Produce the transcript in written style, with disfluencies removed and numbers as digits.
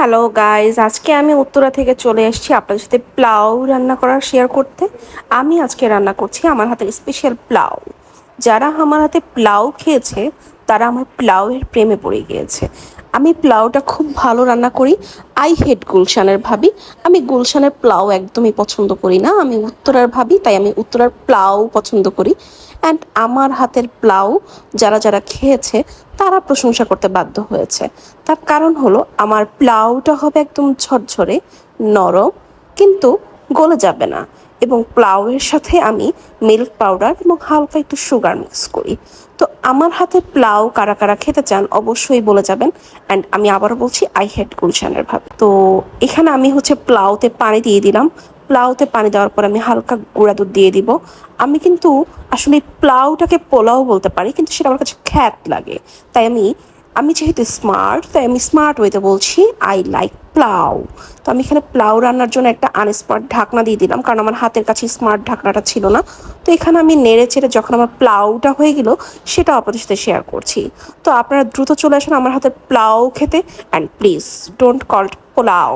Hello guys, আজকে আমি উত্তরা থেকে চলে এসেছি আপনাদের সাথে প্লাউ রান্না করা শেয়ার করতে। আমি আজকে রান্না করছি আমার হাতের স্পেশাল প্লাউ। যারা আমার হাতে প্লাউ খেয়েছে তারা আমার প্লাউয়ের প্রেমে পড়ে গিয়েছে। আমি প্লাউটা খুব ভালো রান্না করি। আই হেট গুলশানের ভাবি। আমি গুলশানের প্লাউ একদমই পছন্দ করি না। আমি উত্তরার ভাবি, তাই আমি উত্তরার প্লাউ পছন্দ করি। অ্যান্ড আমার হাতের প্লাউ যারা যারা খেয়েছে তারা প্রশংসা করতে বাধ্য হয়েছে। তার কারণ হলো আমার প্লাউটা হবে একদম ঝরঝরে, নরম, কিন্তু গলে যাবে না। এবং প্লাউয়ের সাথে আমি মিল্ক পাউডার এবং হালকা একটু সুগার মিক্স করি। তো আমার হাতে প্লাউ কারা কারা খেতে চান অবশ্যই বলে যাবেন। অ্যান্ড আমি আবারও বলছি, আই হেট গুলশানের ভাবে। তো এখানে আমি প্লাউতে পানি দিয়ে দিলাম। প্লাউতে পানি দেওয়ার পর আমি হালকা গুঁড়া দুধ দিয়ে দিব। আমি কিন্তু আসলে প্লাউটাকে পোলাও বলতে পারি, কিন্তু সেটা আমার কাছে খ্যাত লাগে। তাই আমি আমি যেহেতু স্মার্ট, তাই আমি স্মার্ট ওয়েতে বলছি আই লাইক প্লাউ। তো আমি এখানে প্লাউ রান্নার জন্য একটা আনস্মার্ট ঢাকনা দিয়ে দিলাম, কারণ আমার হাতের কাছে স্মার্ট ঢাকনাটা ছিল না। তো এখানে আমি নেড়ে চেড়ে যখন আমার প্লাউটা হয়ে গেল, সেটা আপনাদের সাথে শেয়ার করছি। তো আপনারা দ্রুত চলে আসেন আমার হাতের প্লাউ খেতে, and please don't call pulao.